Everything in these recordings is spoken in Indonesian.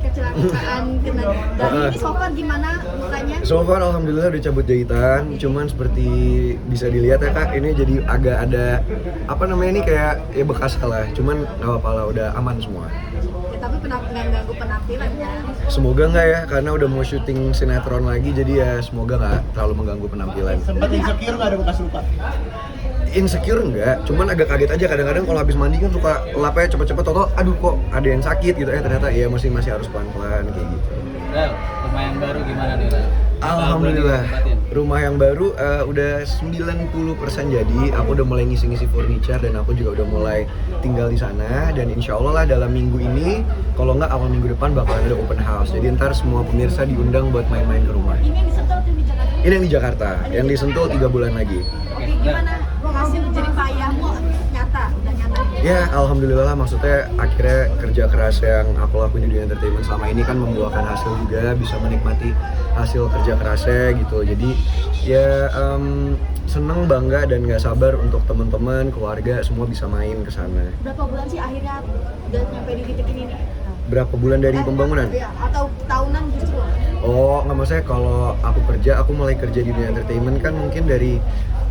kecelakaan kena dari ini so far gimana mukanya? So far alhamdulillah udah cabut jahitan, cuman seperti bisa dilihat ya Kak, ini jadi agak ada apa namanya ini kayak ya bekas lah, cuman nggak apa-apa lah, udah aman semua. Ya, tapi nggak ganggu penampilan kan? Semoga nggak ya, karena udah mau syuting sinetron lagi, jadi ya semoga nggak terlalu mengganggu penampilan. Sempat insecure nggak ada bekas luka? Insecure enggak, cuman agak kaget aja kadang-kadang kalau habis mandi kan suka lapnya cepet-cepet, toto aduh kok ada yang sakit gitu, ternyata ya masih harus pelan-pelan kayak gitu. Rel, rumah yang baru gimana nih Rel? Alhamdulillah, rumah yang baru udah 90% jadi. Aku udah mulai ngisi-ngisi furniture dan aku juga udah mulai tinggal di sana. Dan insya Allah lah dalam minggu ini, kalau nggak awal minggu depan bakal ada open house. Jadi ntar semua pemirsa diundang buat main-main ke rumah. Ini yang di Sentul atau di Jakarta? Ini yang di Jakarta, yang di Sentul 3 bulan lagi. Oke, gimana hasil jerih payahmu nyata, udah nyata? Ya alhamdulillah lah, maksudnya akhirnya kerja keras yang aku lakuin di dunia entertainment selama ini kan membuahkan hasil juga, bisa menikmati hasil kerja kerasnya gitu. Jadi ya seneng, bangga dan nggak sabar untuk teman-teman, keluarga semua bisa main ke sana. Berapa bulan sih akhirnya udah nyampe di titik ini nih? Berapa bulan dari pembangunan? Iya, atau tahunan justru? Oh nggak, maksudnya kalau aku mulai kerja di dunia entertainment kan mungkin dari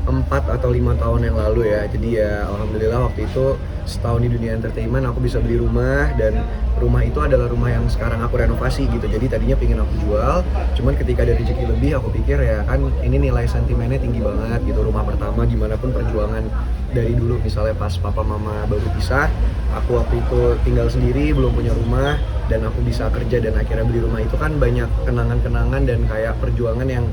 4 atau 5 tahun yang lalu ya. Jadi ya alhamdulillah waktu itu setahun di dunia entertainment aku bisa beli rumah, dan rumah itu adalah rumah yang sekarang aku renovasi gitu. Jadi tadinya pengen aku jual, cuman ketika ada rezeki lebih aku pikir ya kan ini nilai sentimennya tinggi banget gitu. Rumah pertama gimana pun perjuangan dari dulu, misalnya pas papa mama baru pisah, aku waktu itu tinggal sendiri belum punya rumah, dan aku bisa kerja dan akhirnya beli rumah. Itu kan banyak kenangan-kenangan dan kayak perjuangan yang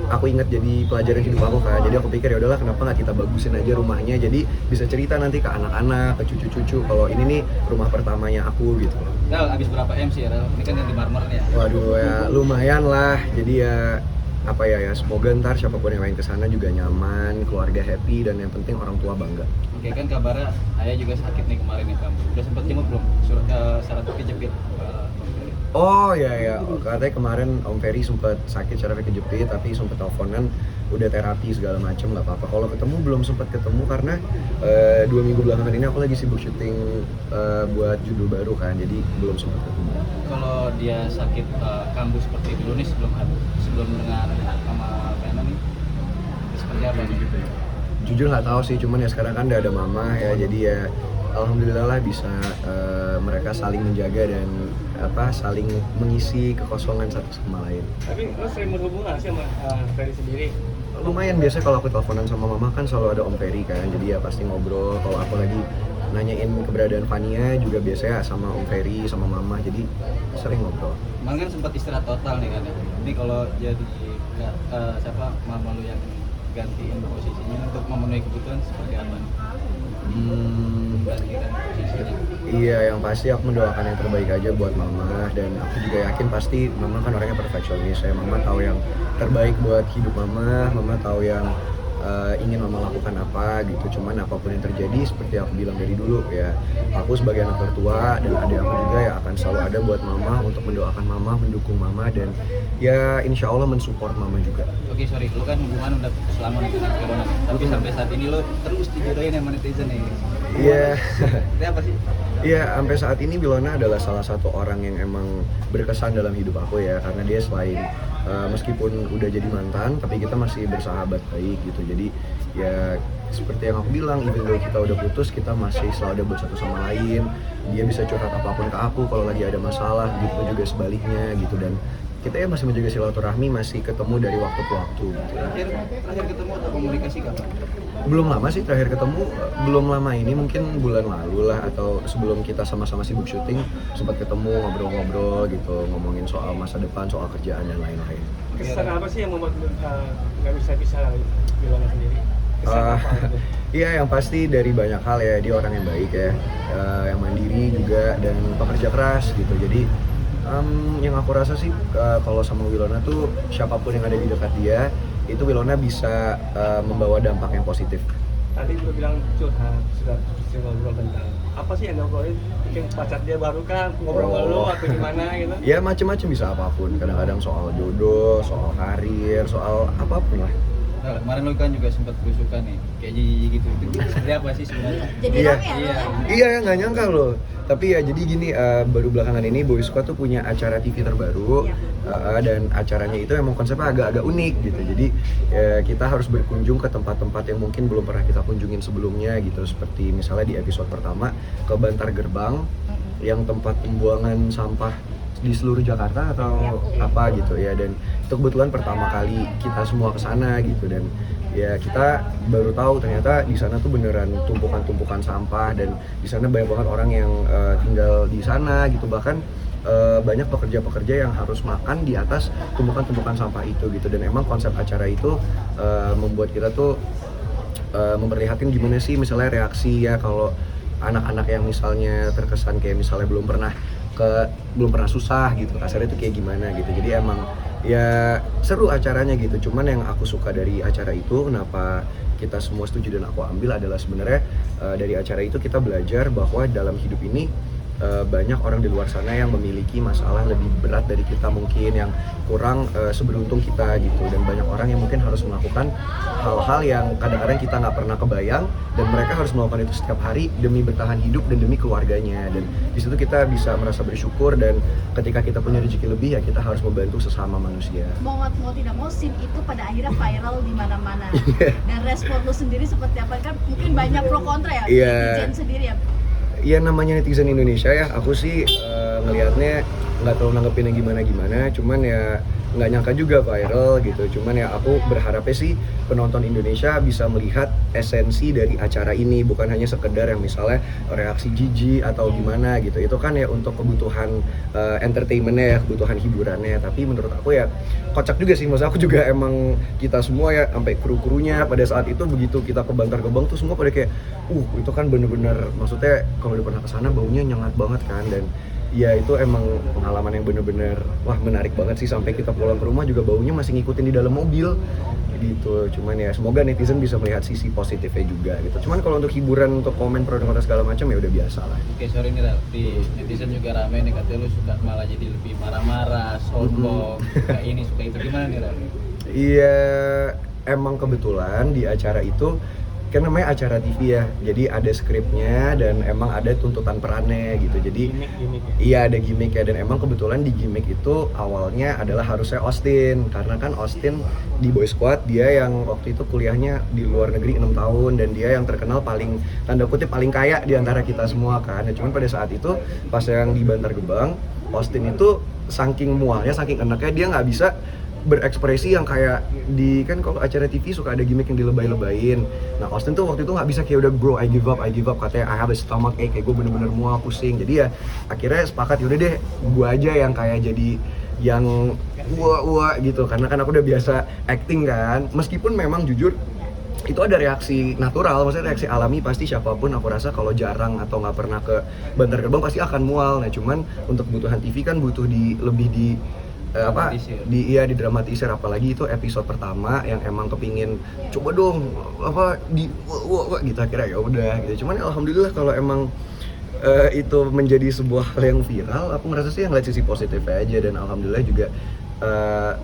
aku ingat jadi pelajaran hidup aku kan. Jadi aku pikir ya udahlah, kenapa nggak kita bagusin aja rumahnya, jadi bisa cerita nanti ke anak-anak, ke cucu-cucu kalau ini nih rumah pertamanya aku gitu. Rel, abis berapa M sih Rel? Ini kan yang di marmer nih ya. Waduh ya lumayan lah. Jadi ya apa ya, semoga ntar siapapun yang main kesana juga nyaman, keluarga happy, dan yang penting orang tua bangga. Oke, kan kabarnya ayah juga sakit nih kemarin nih kamu. Udah sempet jenguk belum? Syarat kejepit. Oh ya, katanya kemarin Om Ferry sempat sakit syarafnya kejepit, tapi sempat teleponan, udah terapi segala macem, nggak apa-apa. Kalau ketemu belum sempat ketemu karena 2 minggu belakangan ini aku lagi sibuk syuting buat judul baru kan, jadi belum sempat ketemu. Kalau dia sakit kambuh seperti dulu nih sebelum dengan sama Vena nih, seperti apa nih? Jujur nggak tahu sih, cuman ya sekarang kan udah ada mama ya, jadi ya alhamdulillah lah bisa mereka saling menjaga dan saling mengisi kekosongan satu sama lain. Tapi lo sering berhubungan sih sama Ferry sendiri? Lumayan, biasanya kalau aku teleponan sama mama kan selalu ada Om Ferry kan, jadi ya pasti ngobrol. Kalau aku lagi nanyain keberadaan Fania juga biasanya sama Om Ferry sama mama, jadi sering ngobrol. Emang kan sempat istirahat total nih kan ya. Ini kalau jadi siapa mama lu yang gantiin posisinya untuk memenuhi kebutuhan seperti apa nih? Gantikan posisinya. Iya, yang pasti aku mendoakan yang terbaik aja buat mama, dan aku juga yakin pasti mama kan orangnya perfeksionis ya. Mama tahu yang terbaik buat hidup mama tahu yang ingin mama lakukan apa gitu. Cuman apapun yang terjadi, seperti aku bilang dari dulu ya, aku sebagai anak tertua dan adik aku juga ya akan selalu ada buat mama, untuk mendoakan mama, mendukung mama, dan ya insya Allah mensupport mama juga. Oke, sorry, lu kan hubungan udah selama nih dengan Corona, tapi sampai saat ini lu terus dijodohin sama netizen nih. Iya. Itu apa sih? Iya, sampai saat ini Wilona adalah salah satu orang yang emang berkesan dalam hidup aku ya, karena dia selain meskipun udah jadi mantan, tapi kita masih bersahabat baik gitu. Jadi ya seperti yang aku bilang, even though kita udah putus, kita masih selalu ada buat satu sama lain. Dia bisa curhat apapun ke aku kalau lagi ada masalah, gitu juga sebaliknya gitu. Dan kita ya masih menjaga silaturahmi, masih ketemu dari waktu ke waktu gitu. Terakhir ketemu atau komunikasi kapan? Belum lama sih terakhir ketemu, belum lama ini, mungkin bulan lalu lah, atau sebelum kita sama-sama sibuk syuting sempat ketemu, ngobrol-ngobrol gitu, ngomongin soal masa depan, soal kerjaan dan lain-lain. Kesan apa sih yang membuat nggak bisa pisah Wilona sendiri? Kesan apa gitu? Iya, yang pasti dari banyak hal ya, dia orang yang baik ya, yang mandiri juga dan pekerja keras gitu. Jadi yang aku rasa sih kalau sama Wilona tuh siapapun yang ada di dekat dia, itu Wilona bisa membawa dampak yang positif. Tadi lu bilang curhat, sudah ngobrol tentang apa sih yang ngobrolin? Mungkin pacar dia baru kan, ngobrol sama lu atau gimana gitu? Ya macem-macem, bisa apapun, kadang-kadang soal jodoh, soal karir, soal apapun lah. Nah, kemarin lo kan juga sempat berusukan nih, kayak Gigi gitu. Itu seperti apa sih sebenarnya? Jadi Iya. rame ya? Iya. Iya, nggak nyangka loh. Tapi ya jadi gini, baru belakangan ini Boy Squad tuh punya acara TV terbaru. Dan acaranya itu emang konsepnya agak-agak unik gitu. Jadi kita harus berkunjung ke tempat-tempat yang mungkin belum pernah kita kunjungin sebelumnya gitu. Seperti misalnya di episode pertama ke Bantar Gerbang, yang tempat pembuangan sampah di seluruh Jakarta atau apa gitu ya. Dan itu kebetulan pertama kali kita semua ke sana gitu, dan ya kita baru tahu ternyata di sana tuh beneran tumpukan-tumpukan sampah, dan di sana banyak banget orang yang tinggal di sana gitu. Bahkan banyak pekerja-pekerja yang harus makan di atas tumpukan-tumpukan sampah itu gitu. Dan emang konsep acara itu membuat kita tuh memperlihatkan gimana sih misalnya reaksi ya kalau anak-anak yang misalnya terkesan kayak misalnya belum pernah susah gitu, kasarnya itu kayak gimana gitu. Jadi emang ya seru acaranya gitu. Cuman yang aku suka dari acara itu, kenapa kita semua setuju dan aku ambil adalah sebenarnya dari acara itu kita belajar bahwa dalam hidup ini banyak orang di luar sana yang memiliki masalah lebih berat dari kita mungkin, yang kurang seberuntung kita gitu. Dan banyak orang yang mungkin harus melakukan hal-hal yang kadang-kadang kita nggak pernah kebayang, dan mereka harus melakukan itu setiap hari demi bertahan hidup dan demi keluarganya. Dan di situ kita bisa merasa bersyukur, dan ketika kita punya rezeki lebih ya kita harus membantu sesama manusia. Mau tidak mau scene itu pada akhirnya viral di mana-mana. Dan respon lu sendiri seperti apa? Kan mungkin banyak pro kontra ya, netizen sendiri ya. Ya namanya netizen Indonesia ya, aku sih ngelihatnya nggak terlalu nanggepinnya gimana-gimana, cuman ya nggak nyangka juga viral gitu. Cuman ya aku berharapnya sih penonton Indonesia bisa melihat esensi dari acara ini, bukan hanya sekedar yang misalnya reaksi jijik atau gimana gitu. Itu kan ya untuk kebutuhan entertainmentnya ya, kebutuhan hiburannya. Tapi menurut aku ya kocak juga sih, maksud aku juga emang kita semua ya sampai kru-krunya pada saat itu begitu kita ke Bantar Gebang tuh semua pada kayak itu kan bener-bener, maksudnya kalau udah pernah kesana baunya nyengat banget kan. Dan ya itu emang pengalaman yang bener-bener wah menarik banget sih, sampai kita pulang ke rumah juga baunya masih ngikutin di dalam mobil gitu. Cuman ya semoga netizen bisa melihat sisi positifnya juga gitu. Cuman kalau untuk hiburan, untuk komen pro dan kontra segala macam ya udah biasa lah. Oke, sorry nih Raf, di netizen juga rame nih, katanya lu suka malah jadi lebih marah-marah, sombong, suka ini, suka itu. Gimana nih Raf? Iya, emang kebetulan di acara itu kan namanya acara TV ya, jadi ada skripnya dan emang ada tuntutan perannya gitu. Jadi iya ada gimmick ya, dan emang kebetulan di gimmick itu awalnya adalah harusnya Austin, karena kan Austin di Boy Squad dia yang waktu itu kuliahnya di luar negeri 6 tahun, dan dia yang terkenal paling tanda kutip paling kaya di antara kita semua kan. Ya, cuman pada saat itu pas yang di Bantar Gebang, Austin itu saking mualnya, saking enaknya dia nggak bisa berekspresi yang kayak di, kan kalau acara TV suka ada gimmick yang dilebay-lebayin. Nah Austin tuh waktu itu nggak bisa, kayak udah bro I give up, katanya I have a stomach ache, kayak gue bener-bener mual, pusing. Jadi ya akhirnya sepakat yaudah deh gue aja yang kayak jadi yang wah gitu, karena kan aku udah biasa acting kan. Meskipun memang jujur itu ada reaksi natural, maksudnya reaksi alami pasti siapapun aku rasa kalau jarang atau nggak pernah ke Bantar Gebang pasti akan mual. Nah cuman untuk kebutuhan TV kan butuh lebih didramatisir, apalagi itu episode pertama yang emang kepingin coba dong gitu. Akhirnya ya udah gitu. Cuman alhamdulillah kalau emang itu menjadi sebuah hal yang viral, aku ngerasa sih yang ngeliat sisi positif aja, dan alhamdulillah juga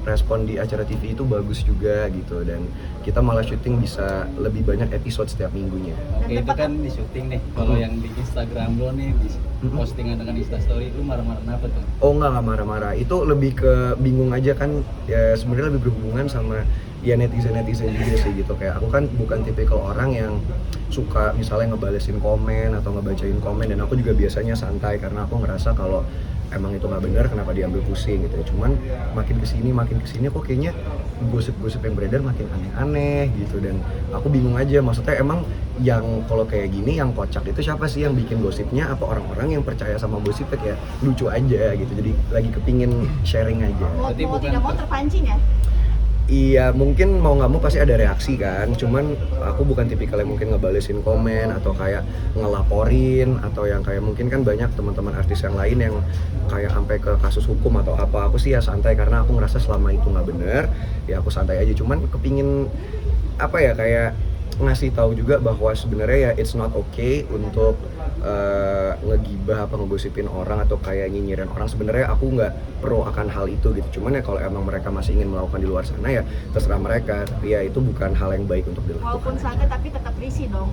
respon di acara TV itu bagus juga gitu, dan kita malah syuting bisa lebih banyak episode setiap minggunya. Oke, itu kan di syuting nih. Kalau yang di Instagram lo nih, di postingan dengan Instastory, lu marah-marah apa tuh? Oh enggak marah-marah, itu lebih ke bingung aja kan ya, sebenarnya lebih berhubungan sama ya netizen juga sih gitu. Kayak aku kan bukan tipikal orang yang suka misalnya ngebalesin komen atau ngebacain komen, dan aku juga biasanya santai karena aku ngerasa kalau emang itu nggak benar kenapa diambil pusing gitu. Cuman makin kesini kok kayaknya gosip-gosip yang beredar makin aneh-aneh gitu, dan aku bingung aja. Maksudnya emang yang kalau kayak gini yang kocak itu siapa sih yang bikin gosipnya, apa orang-orang yang percaya sama gosipnya kayak lucu aja gitu. Jadi lagi kepingin sharing aja. Mau tidak mau terpancing ya? Iya, mungkin mau nggak mau pasti ada reaksi kan. Cuman aku bukan tipikal yang mungkin ngebalesin komen atau kayak ngelaporin, atau yang kayak mungkin kan banyak teman-teman artis yang lain yang kayak sampai ke kasus hukum atau apa. Aku sih ya santai karena aku ngerasa selama itu nggak bener, ya aku santai aja. Cuman kepingin apa ya, kayak ngasih tahu juga bahwa sebenarnya ya it's not okay untuk ngegibah apa ngegosipin orang atau kayak nyinyirin orang. Sebenarnya aku nggak pro akan hal itu gitu, cuman ya kalau emang mereka masih ingin melakukan di luar sana ya terserah mereka, tapi ya itu bukan hal yang baik untuk dilakukan. Walaupun santai tapi tetap risih dong.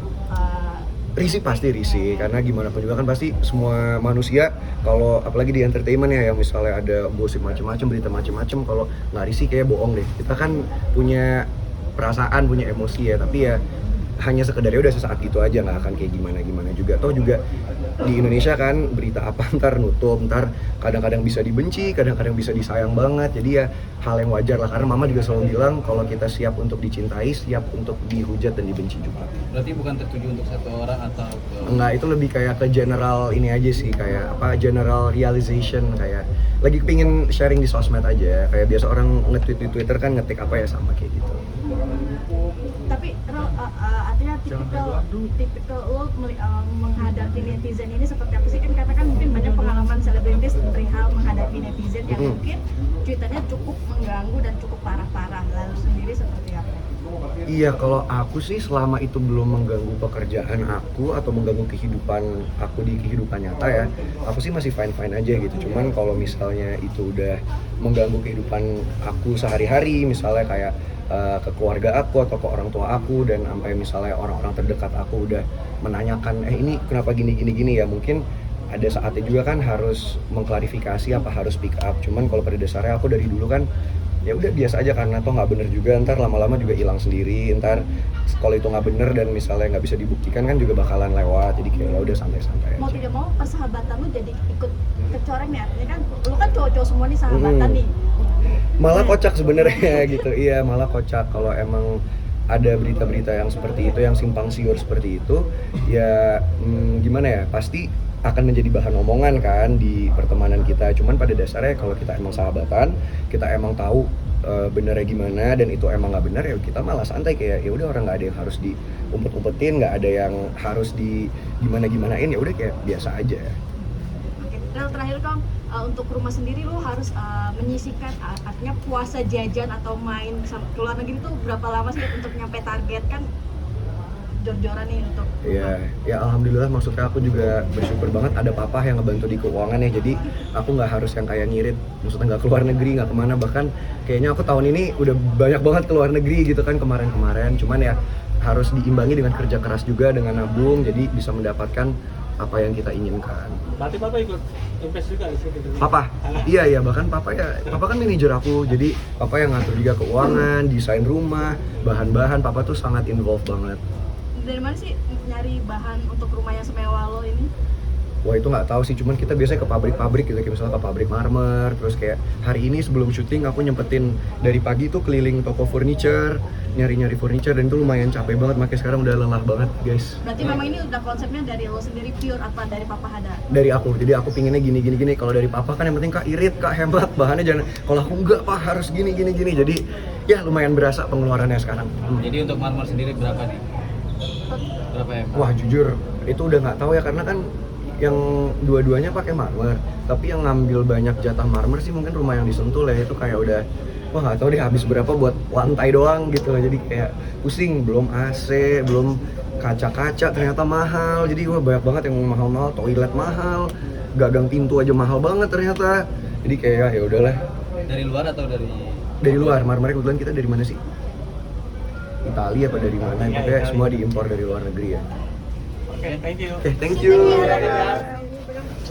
Risih pasti risih, karena gimana pun juga kan pasti semua manusia, kalau apalagi di entertainment ya, yang misalnya ada gosip macam-macam, berita macam-macam, kalau nggak risih kayak bohong deh. Kita kan punya perasaan, punya emosi ya, tapi ya hanya sekedarnya udah sesaat gitu aja, nggak akan kayak gimana-gimana juga. Toh juga di Indonesia kan berita apa ntar nutup, ntar kadang-kadang bisa dibenci, kadang-kadang bisa disayang banget. Jadi ya hal yang wajar lah, karena mama juga selalu bilang kalau kita siap untuk dicintai, siap untuk dihujat dan dibenci juga. Berarti bukan tertuju untuk satu orang atau Enggak, itu lebih kayak ke general ini aja sih, kayak apa, general realization, kayak lagi kepingin sharing di sosmed aja. Kayak biasa orang nge-tweet di Twitter kan ngetik apa ya, sama kayak gitu. Tapi artinya tipikal lo menghadapi netizen ini seperti apa sih? Kan katakan mungkin banyak pengalaman selebritis perihal menghadapi netizen yang mungkin cuitannya cukup mengganggu dan cukup parah-parah. Lalu sendiri seperti apa? Iya, kalau aku sih selama itu belum mengganggu pekerjaan aku atau mengganggu kehidupan aku di kehidupan nyata ya, aku sih masih fine-fine aja gitu. Cuman kalau misalnya itu udah mengganggu kehidupan aku sehari-hari, misalnya kayak ke keluarga aku atau ke orang tua aku, dan sampai misalnya orang-orang terdekat aku udah menanyakan, ini kenapa gini ya, mungkin ada saatnya juga kan harus mengklarifikasi apa harus pick up. Cuman kalau pada dasarnya aku dari dulu kan ya udah biasa aja, karena toh nggak bener juga, ntar lama-lama juga hilang sendiri. Ntar kalau itu nggak bener dan misalnya nggak bisa dibuktikan kan juga bakalan lewat. Jadi kayak ya udah santai-santai aja. Mau tidak mau persahabatan lu jadi ikut kecoreng ya? Artinya kan lu kan cowok-cowok semua nih sahabatan nih. Malah kocak sebenarnya gitu. Iya, malah kocak kalau emang ada berita-berita yang seperti itu, yang simpang siur seperti itu, ya gimana ya, pasti akan menjadi bahan omongan kan di pertemanan kita. Cuman pada dasarnya kalau kita emang sahabatan, kita emang tahu benernya gimana dan itu emang nggak benar, ya kita malah santai, kayak ya udah, orang nggak ada yang harus diumpet-umpetin, nggak ada yang harus di gimanain, ya udah kayak biasa aja. Oke, Rel, terakhir Kong, untuk rumah sendiri lu harus menyisihkan artinya puasa jajan atau main ke luar negeri itu berapa lama sih untuk nyampe target? Kan jor-joran nih untuk ya alhamdulillah, maksudnya aku juga bersyukur banget ada papa yang ngebantu di keuangan ya, jadi aku nggak harus yang kayak ngirit, maksudnya nggak keluar negeri, nggak kemana. Bahkan kayaknya aku tahun ini udah banyak banget keluar negeri gitu kan kemarin, cuman ya harus diimbangi dengan kerja keras juga, dengan nabung, jadi bisa mendapatkan apa yang kita inginkan. Berarti papa ikut invest juga di situ? Papa? Iya, bahkan papa kan manajer aku, jadi papa yang ngatur juga keuangan, desain rumah, bahan-bahan, papa tuh sangat involved banget. Dari mana sih nyari bahan untuk rumah yang semewah lo ini? Wah, itu nggak tahu sih, cuman kita biasanya ke pabrik-pabrik gitu, kayak misalnya ke pabrik marmer. Terus kayak hari ini sebelum syuting aku nyempetin dari pagi tuh keliling toko furniture, nyari-nyari furniture, dan itu lumayan capek banget, makanya sekarang udah lelah banget guys. Berarti memang ini udah konsepnya dari lo sendiri pure apa dari papa ada? Dari aku, jadi aku pinginnya gini. Kalau dari papa kan yang penting kak irit, kak hemat, bahannya jangan. Kalau aku enggak pak, harus gini. Jadi ya lumayan berasa pengeluarannya sekarang. Jadi untuk marmer sendiri berapa nih? Berapa ya? Wah jujur itu udah nggak tahu ya, karena kan yang dua-duanya pakai marmer, tapi yang ngambil banyak jatah marmer sih mungkin rumah yang disentul ya, itu kayak udah wah nggak tahu deh habis berapa buat lantai doang gitu. Jadi kayak pusing, belum AC, belum kaca-kaca ternyata mahal, jadi wah banyak banget yang mahal-mahal, toilet mahal, gagang pintu aja mahal banget ternyata. Jadi kayak ya udahlah. Dari luar atau Dari luar, marmernya kebetulan kita dari mana sih? Italia apa dari mana? Pokoknya semua diimpor dari luar negeri ya. Oke, thank you. Thank you.